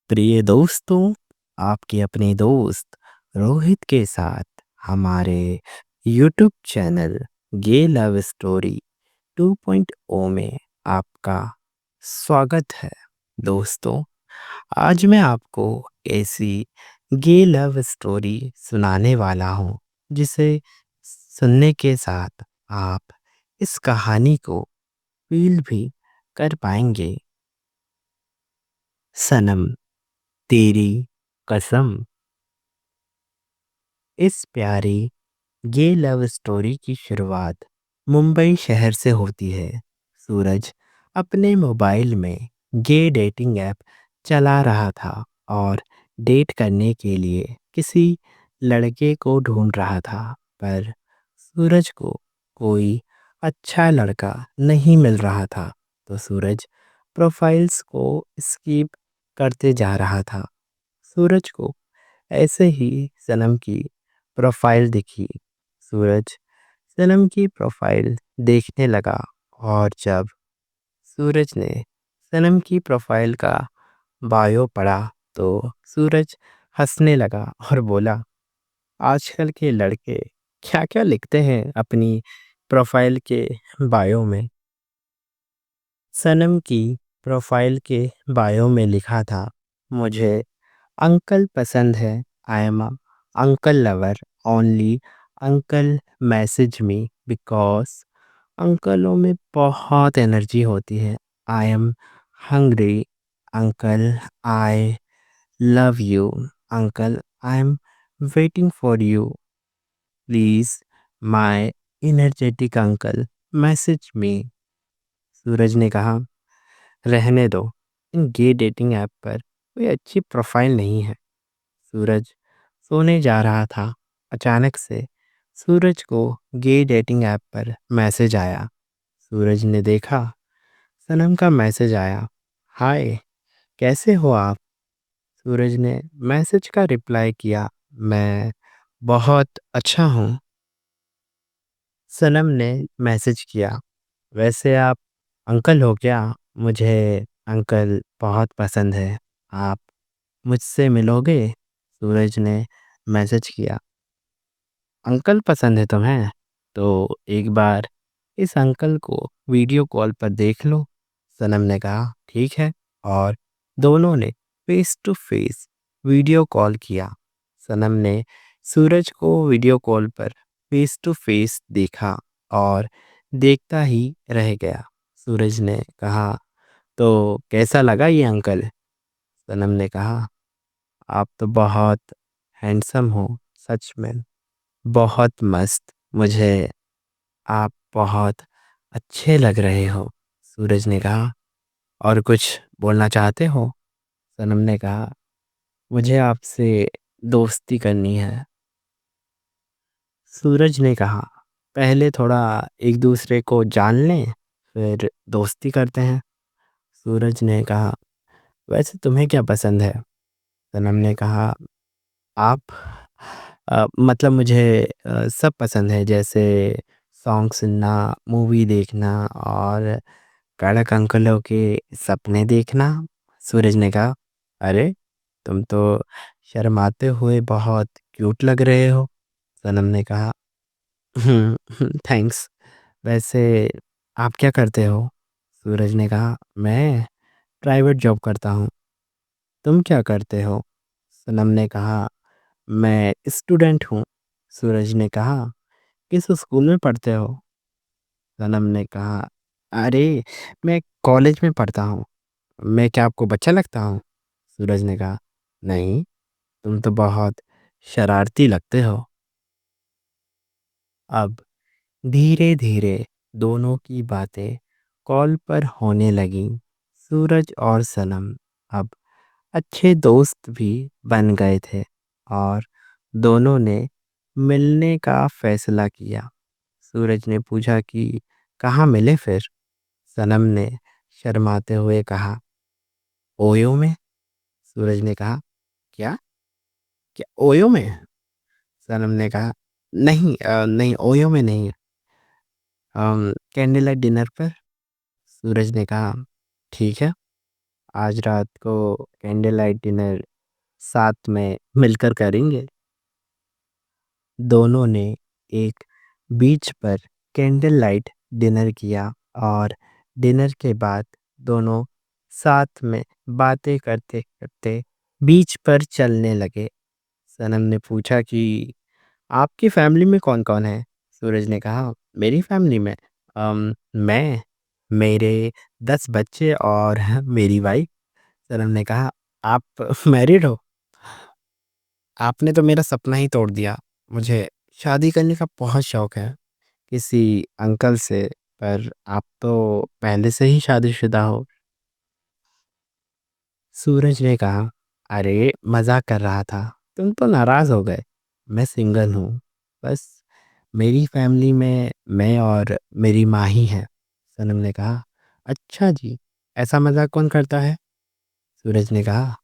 प्रिय दोस्तों, आपके अपने दोस्त रोहित के साथ हमारे यूट्यूब चैनल गे लव स्टोरी 2.0 में आपका स्वागत है। दोस्तों, आज मैं आपको ऐसी गे लव स्टोरी सुनाने वाला हूँ जिसे सुनने के साथ आप इस कहानी को फील भी कर पाएंगे। सनम, तेरी कसम। इस प्यारी गे लव स्टोरी की शुरुआत मुंबई शहर से होती है। सूरज अपने मोबाइल में गे डेटिंग ऐप चला रहा था और डेट करने के लिए किसी लड़के को ढूंढ रहा था। पर सूरज को कोई अच्छा लड़का नहीं मिल रहा था, तो सूरज प्रोफाइल्स को स्किप करते जा रहा था। सूरज को ऐसे ही सनम की प्रोफाइल दिखी। सूरज सनम की प्रोफाइल देखने लगा और जब सूरज ने सनम की प्रोफाइल का बायो पढ़ा तो सूरज हंसने लगा और बोला, आजकल के लड़के क्या क्या लिखते हैं अपनी प्रोफाइल के बायो में। सनम की प्रोफाइल के बायो में लिखा था, मुझे अंकल पसंद है। I am uncle lover. Only uncle message me because अंकलों में बहुत एनर्जी होती है। I am hungry uncle. I love you uncle. I am waiting for you. Please my energetic uncle message me. Suraj ने कहा, रहने दो, इन गे डेटिंग ऐप पर कोई अच्छी प्रोफाइल नहीं है। सूरज सोने जा रहा था। अचानक से सूरज को गे डेटिंग ऐप पर मैसेज आया। सूरज ने देखा, सनम का मैसेज आया। हाय, कैसे हो आप? सूरज ने मैसेज का रिप्लाई किया, मैं बहुत अच्छा हूँ। सनम ने मैसेज किया, वैसे आप अंकल हो क्या? मुझे अंकल बहुत पसंद है, आप मुझसे मिलोगे? सूरज ने मैसेज किया, अंकल पसंद है तुम्हें? तो एक बार इस अंकल को वीडियो कॉल पर देख लो। सनम ने कहा, ठीक है, और दोनों ने face to face video call किया। सनम ने सूरज को वीडियो कॉल पर फेस टू फेस देखा और देखता ही रह गया। सूरज ने कहा, तो कैसा लगा ये अंकल? सनम ने कहा, आप तो बहुत हैंडसम हो, सच में बहुत मस्त। मुझे आप बहुत अच्छे लग रहे हो। सूरज ने कहा, और कुछ बोलना चाहते हो? सनम ने कहा, मुझे आपसे दोस्ती करनी है। सूरज ने कहा, पहले थोड़ा एक दूसरे को जान लें, फिर दोस्ती करते हैं। सूरज ने कहा, वैसे तुम्हें क्या पसंद है? सनम ने कहा, आप मतलब मुझे सब पसंद है, जैसे सॉन्ग सुनना, मूवी देखना और कड़क अंकलों के सपने देखना। सूरज ने कहा, अरे तुम तो शर्माते हुए बहुत क्यूट लग रहे हो। सनम ने कहा, थैंक्स। वैसे आप क्या करते हो? सूरज ने कहा, मैं प्राइवेट जॉब करता हूँ। तुम क्या करते हो? सनम ने कहा, मैं स्टूडेंट हूँ। सूरज ने कहा, किस स्कूल में पढ़ते हो? सनम ने कहा, अरे मैं कॉलेज में पढ़ता हूँ। मैं क्या आपको बच्चा लगता हूँ? सूरज ने कहा, नहीं, तुम तो बहुत शरारती लगते हो। अब धीरे धीरे दोनों की बातें कॉल पर होने लगीं। सूरज और सनम अब अच्छे दोस्त भी बन गए थे और दोनों ने मिलने का फैसला किया। सूरज ने पूछा कि कहाँ मिले फिर? सनम ने शर्माते हुए कहा, ओयो में। सूरज ने कहा, क्या? क्या ओयो में? सनम ने कहा, नहीं नहीं, ओयो में नहीं, कैंडल लाइट डिनर पर। सूरज ने कहा, ठीक है, आज रात को कैंडल लाइट डिनर साथ में मिलकर करेंगे। दोनों ने एक बीच पर कैंडल लाइट डिनर किया और डिनर के बाद दोनों साथ में बातें करते करते बीच पर चलने लगे। सनम ने पूछा कि आपकी फैमिली में कौन कौन है? सूरज ने कहा, मेरी फैमिली में मैं, मेरे 10 बच्चे और मेरी वाइफ। सनम ने कहा, आप मैरिड हो? आपने तो मेरा सपना ही तोड़ दिया। मुझे शादी करने का बहुत शौक है किसी अंकल से, पर आप तो पहले से ही शादीशुदा हो। सूरज ने कहा, अरे मजाक कर रहा था, तुम तो नाराज हो गए। मैं सिंगल हूँ, बस मेरी फैमिली में मैं और मेरी माँ ही है। सनम ने कहा, अच्छा जी, ऐसा मजाक कौन करता है? सूरज ने कहा,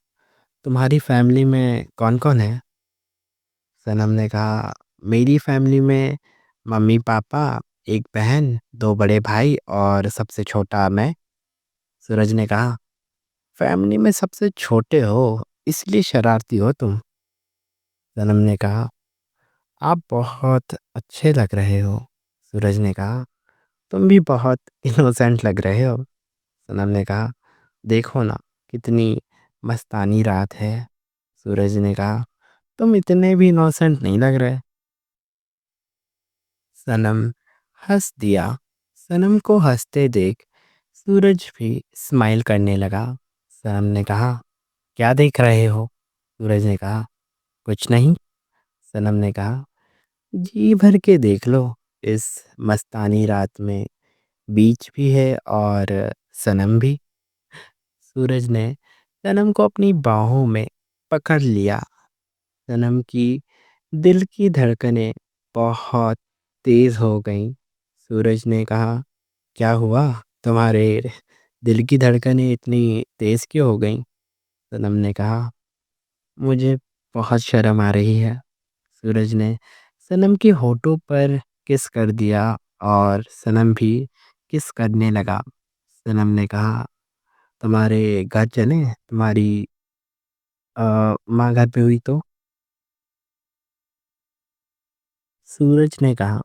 तुम्हारी फैमिली में कौन कौन है? सनम ने कहा, मेरी फैमिली में मम्मी पापा, एक बहन, 2 बड़े भाई और सबसे छोटा मैं। सूरज ने कहा, फैमिली में सबसे छोटे हो इसलिए शरारती हो तुम। सनम ने कहा, आप बहुत अच्छे लग रहे हो। सूरज ने कहा, तुम भी बहुत इनोसेंट लग रहे हो। सनम ने कहा, देखो ना कितनी मस्तानी रात है। सूरज ने कहा, तुम इतने भी इनोसेंट नहीं लग रहे। सनम हंस दिया। सनम को हंसते देख सूरज भी स्माइल करने लगा। सनम ने कहा, क्या देख रहे हो? सूरज ने कहा, कुछ नहीं। सनम ने कहा, जी भर के देख लो, इस मस्तानी रात में बीच भी है और सनम भी। सूरज ने सनम को अपनी बाहों में पकड़ लिया। सनम की दिल की धड़कनें बहुत तेज हो गईं। सूरज ने कहा, क्या हुआ? तुम्हारे दिल की धड़कनें इतनी तेज क्यों हो गईं? सनम ने कहा, मुझे बहुत शर्म आ रही है। सूरज ने सनम के होठों पर किस कर दिया और सनम भी किस करने लगा। सनम ने कहा, तुम्हारे घर चलें? तुम्हारी माँ घर पे हुई तो? सूरज ने कहा,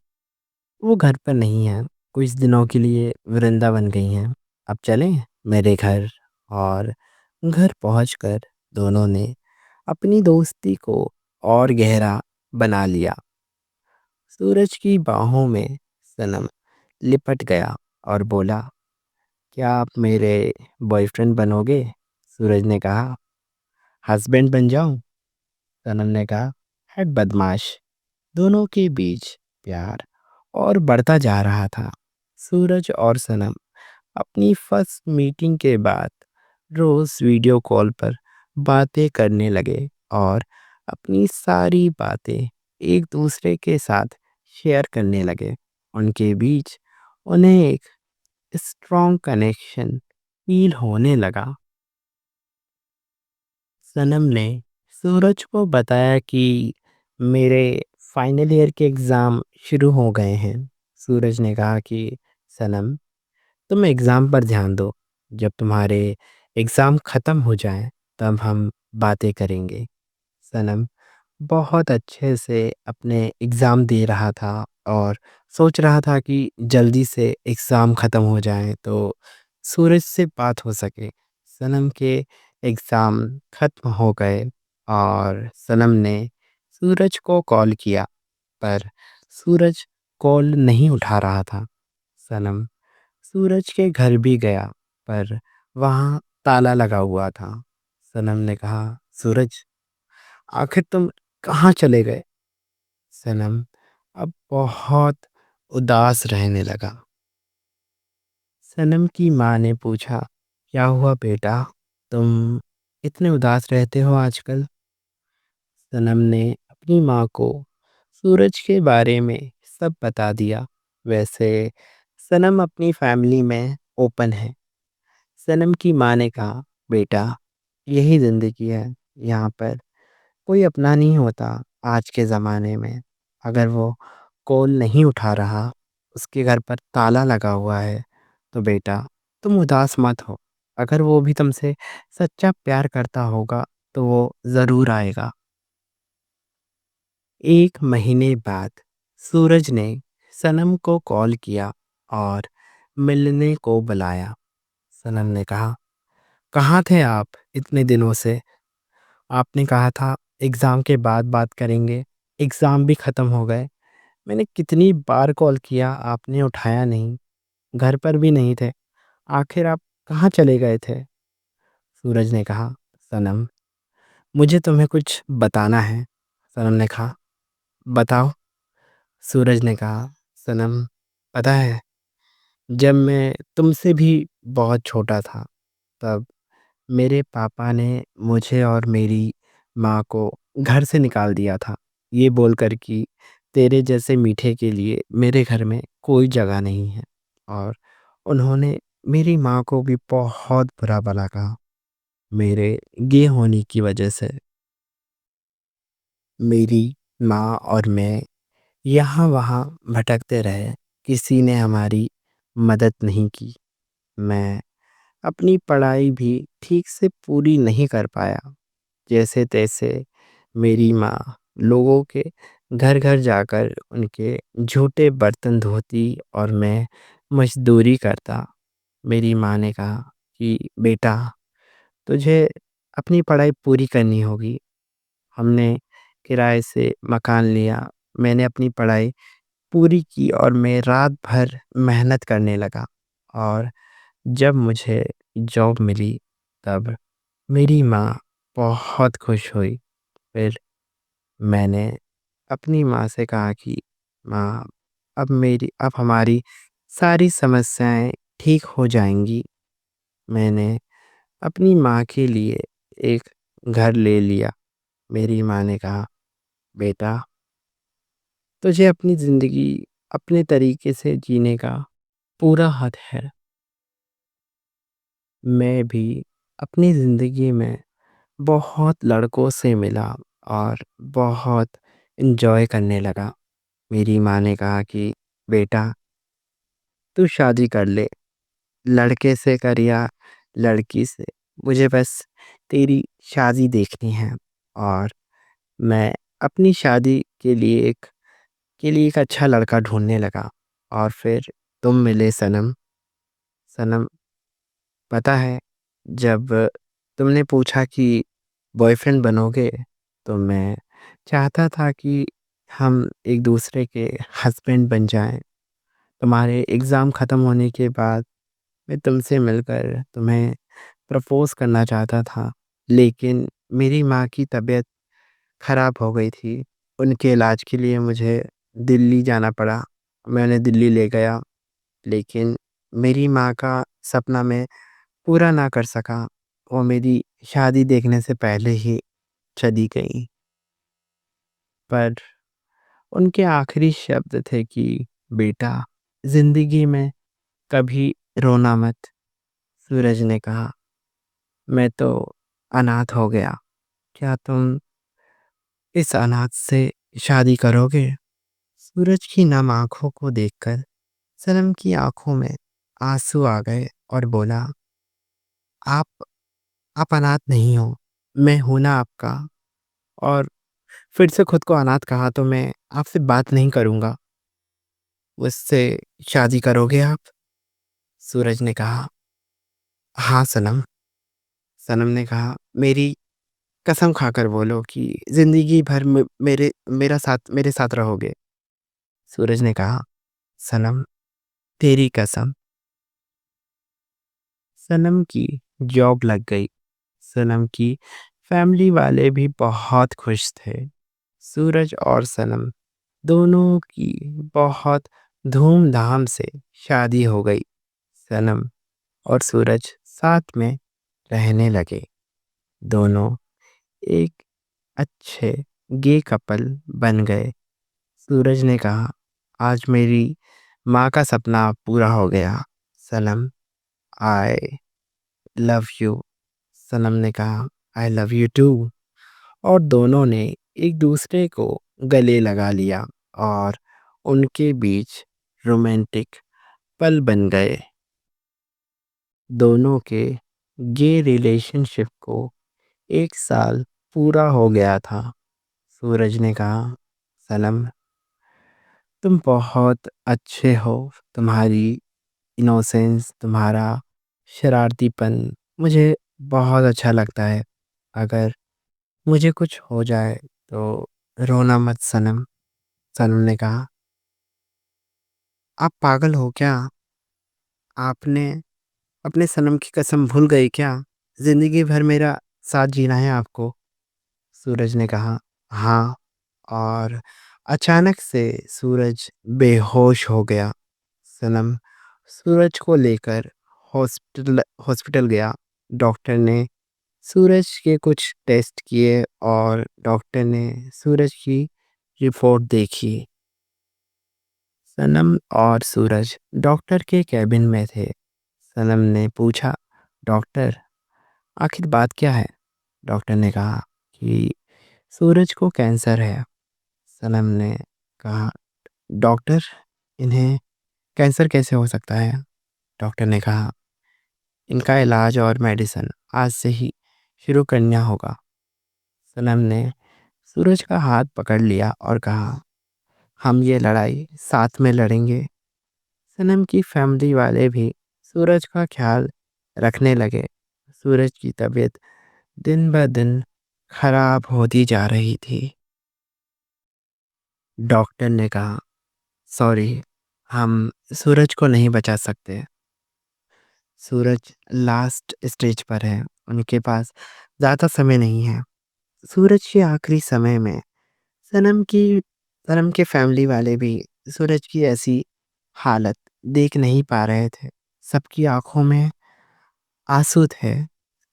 वो घर पर नहीं है, कुछ दिनों के लिए वृंदावन गई हैं। अब चलें मेरे घर? और घर पहुंचकर दोनों ने अपनी दोस्ती को और गहरा बना लिया। सूरज की बाहों में सनम लिपट गया और बोला, क्या आप मेरे बॉयफ्रेंड बनोगे? सूरज ने कहा, हस्बैंड बन जाऊं? सनम ने कहा, हट बदमाश। दोनों के बीच प्यार और बढ़ता जा रहा था। सूरज और सनम अपनी फर्स्ट मीटिंग के बाद रोज वीडियो कॉल पर बातें करने लगे और अपनी सारी बातें एक दूसरे के साथ शेयर करने लगे। उनके बीच उन्हें एक स्ट्रॉन्ग कनेक्शन फील होने लगा। सनम ने सूरज को बताया कि मेरे फाइनल ईयर के एग्ज़ाम शुरू हो गए हैं। सूरज ने कहा कि सनम, तुम एग्ज़ाम पर ध्यान दो। जब तुम्हारे एग्ज़ाम ख़त्म हो जाएं तब हम बातें करेंगे। सनम बहुत अच्छे से अपने एग्ज़ाम दे रहा था और सोच रहा था कि जल्दी से एग्ज़ाम ख़त्म हो जाए तो सूरज से बात हो सके। सनम के एग्ज़ाम ख़त्म हो गए और सनम ने सूरज को कॉल किया, पर सूरज कॉल नहीं उठा रहा था। सनम सूरज के घर भी गया, पर वहाँ ताला लगा हुआ था। सनम ने कहा, सूरज, आखिर तुम कहाँ चले गए? सनम अब बहुत उदास रहने लगा। सनम की माँ ने पूछा, क्या हुआ बेटा, तुम इतने उदास रहते हो आजकल? सनम ने अपनी माँ को सूरज के बारे में सब बता दिया। वैसे सनम अपनी फैमिली में ओपन है। सनम की माँ ने कहा, बेटा, यही ज़िंदगी है, यहाँ पर कोई अपना नहीं होता। आज के ज़माने में अगर वो कॉल नहीं उठा रहा, उसके घर पर ताला लगा हुआ है, तो बेटा तुम उदास मत हो। अगर वो भी तुमसे सच्चा प्यार करता होगा तो वो ज़रूर आएगा। 1 महीने बाद सूरज ने सनम को कॉल किया और मिलने को बुलाया। सनम ने कहा, कहाँ थे आप इतने दिनों से? आपने कहा था एग्ज़ाम के बाद बात करेंगे। एग्ज़ाम भी ख़त्म हो गए। मैंने कितनी बार कॉल किया, आपने उठाया नहीं। घर पर भी नहीं थे। आखिर आप कहाँ चले गए थे? सूरज ने कहा, सनम, मुझे तुम्हें कुछ बताना है। सनम ने कहा, बताओ। सूरज ने कहा, सनम, पता है, जब मैं तुमसे भी बहुत छोटा था, तब मेरे पापा ने मुझे और मेरी माँ को घर से निकाल दिया था, ये बोलकर कि तेरे जैसे मीठे के लिए मेरे घर में कोई जगह नहीं है। और उन्होंने मेरी माँ को भी बहुत बुरा भला कहा, मेरे गे होने की वजह से। मेरी माँ और मैं यहाँ वहाँ भटकते रहे, किसी ने हमारी मदद नहीं की। मैं अपनी पढ़ाई भी ठीक से पूरी नहीं कर पाया। जैसे तैसे मेरी माँ लोगों के घर घर जाकर उनके झूठे बर्तन धोती और मैं मजदूरी करता। मेरी माँ ने कहा कि बेटा, तुझे अपनी पढ़ाई पूरी करनी होगी। हमने किराए से मकान लिया। मैंने अपनी पढ़ाई पूरी की और मैं रात भर मेहनत करने लगा। और जब मुझे जॉब मिली तब मेरी माँ बहुत खुश हुई। फिर मैंने अपनी माँ से कहा कि माँ, अब हमारी सारी समस्याएं ठीक हो जाएंगी। मैंने अपनी माँ के लिए एक घर ले लिया। मेरी माँ ने कहा, बेटा, तुझे अपनी ज़िंदगी अपने तरीके से जीने का पूरा हक है। मैं भी अपनी ज़िंदगी में बहुत लड़कों से मिला और बहुत एंजॉय करने लगा। मेरी माँ ने कहा कि बेटा, तू शादी कर ले, लड़के से कर या लड़की से, मुझे बस तेरी शादी देखनी है। और मैं अपनी शादी के लिए एक अच्छा लड़का ढूँढने लगा। और फिर तुम मिले सनम। सनम, पता है, जब तुमने पूछा कि बॉयफ्रेंड बनोगे, तो मैं चाहता था कि हम एक दूसरे के हस्बैंड बन जाएँ। तुम्हारे एग्ज़ाम ख़त्म होने के बाद मैं तुमसे मिलकर तुम्हें प्रपोज़ करना चाहता था, लेकिन मेरी माँ की तबीयत ख़राब हो गई थी। उनके इलाज के लिए मुझे दिल्ली जाना पड़ा। मैं उन्हें दिल्ली ले गया, लेकिन मेरी माँ का सपना मैं पूरा ना कर सका। वो मेरी शादी देखने से पहले ही चली गई। पर उनके आखिरी शब्द थे कि बेटा, ज़िंदगी में कभी रोना मत। सूरज ने कहा, मैं तो अनाथ हो गया। क्या तुम इस अनाथ से शादी करोगे? सूरज की नम आँखों को देखकर सनम की आँखों में आँसू आ गए और बोला, आप आप अनाथ नहीं हो, मैं हूँ ना आपका। और फिर से खुद को अनाथ कहा तो मैं आपसे बात नहीं करूँगा। मुझसे शादी करोगे आप? सूरज ने कहा, हाँ सनम। सनम ने कहा, मेरी कसम खाकर बोलो कि ज़िंदगी भर मेरे साथ रहोगे। सूरज ने कहा, सनम, तेरी कसम। सनम की जॉब लग गई। सनम की फैमिली वाले भी बहुत खुश थे। सूरज और सनम दोनों की बहुत धूमधाम से शादी हो गई। सनम और सूरज साथ में रहने लगे। दोनों एक अच्छे गे कपल बन गए। सूरज ने कहा, आज मेरी माँ का सपना पूरा हो गया। सनम, आई लव यू। सनम ने कहा, आई लव यू टू। और दोनों ने एक दूसरे को गले लगा लिया और उनके बीच रोमांटिक पल बन गए। दोनों के ये रिलेशनशिप को 1 साल पूरा हो गया था। सूरज ने कहा, सनम, तुम बहुत अच्छे हो। तुम्हारी इनोसेंस, तुम्हारा शरारतीपन मुझे बहुत अच्छा लगता है। अगर मुझे कुछ हो जाए तो रोना मत सनम। सनम ने कहा, आप पागल हो क्या? आपने अपने सनम की कसम भूल गए क्या? ज़िंदगी भर मेरा साथ जीना है आपको। सूरज ने कहा, हाँ। और अचानक से सूरज बेहोश हो गया। सनम सूरज को लेकर हॉस्पिटल हॉस्पिटल गया। डॉक्टर ने सूरज के कुछ टेस्ट किए और डॉक्टर ने सूरज की रिपोर्ट देखी। सनम और सूरज डॉक्टर के केबिन में थे। सनम ने पूछा, डॉक्टर, आखिर बात क्या है? डॉक्टर ने कहा कि सूरज को कैंसर है। सनम ने कहा, डॉक्टर, इन्हें कैंसर कैसे हो सकता है? डॉक्टर ने कहा, इनका इलाज और मेडिसिन आज से ही शुरू करना होगा। सनम ने सूरज का हाथ पकड़ लिया और कहा, हम ये लड़ाई साथ में लड़ेंगे। सनम की फैमिली वाले भी सूरज का ख्याल रखने लगे। सूरज की तबीयत दिन ब दिन खराब होती जा रही थी। डॉक्टर ने कहा, सॉरी, हम सूरज को नहीं बचा सकते। सूरज लास्ट स्टेज पर है, उनके पास ज़्यादा समय नहीं है। सूरज के आखिरी समय में सनम की सनम के फैमिली वाले भी सूरज की ऐसी हालत देख नहीं पा रहे थे। सबकी आंखों में आंसू थे।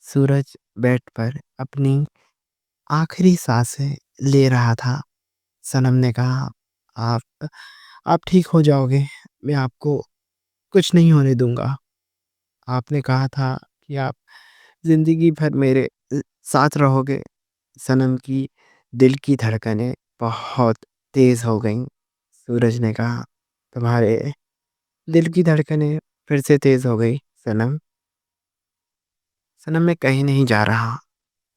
सूरज बेड पर अपनी आखिरी सांसें ले रहा था। सनम ने कहा, आप आप ठीक हो जाओगे। मैं आपको कुछ नहीं होने दूंगा। आपने कहा था कि आप ज़िंदगी भर मेरे साथ रहोगे। सनम की दिल की धड़कनें बहुत तेज़ हो गईं। सूरज ने कहा, तुम्हारे दिल की धड़कनें फिर से तेज़ हो गई सनम। सनम, मैं कहीं नहीं जा रहा।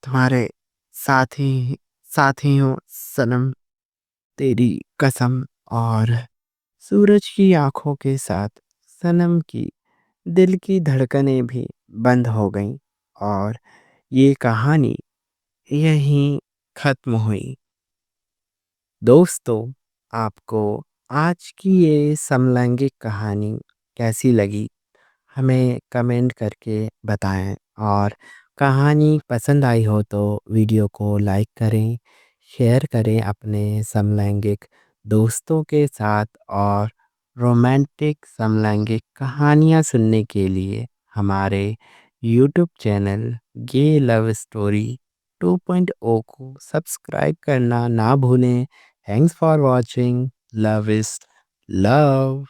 तुम्हारे साथ ही साथ ही हूँ सनम, तेरी कसम। और सूरज की आंखों के साथ सनम की दिल की धड़कनें भी बंद हो गईं और ये कहानी यहीं ख़त्म हुई। दोस्तों, आपको आज की ये समलैंगिक कहानी कैसी लगी? हमें कमेंट करके बताएं और कहानी पसंद आई हो तो वीडियो को लाइक करें, शेयर करें अपने समलैंगिक दोस्तों के साथ। और रोमांटिक समलैंगिक कहानियाँ सुनने के लिए हमारे यूट्यूब चैनल गे लव स्टोरी 2.0 को सब्सक्राइब करना ना भूलें। Thanks for watching. Love is love.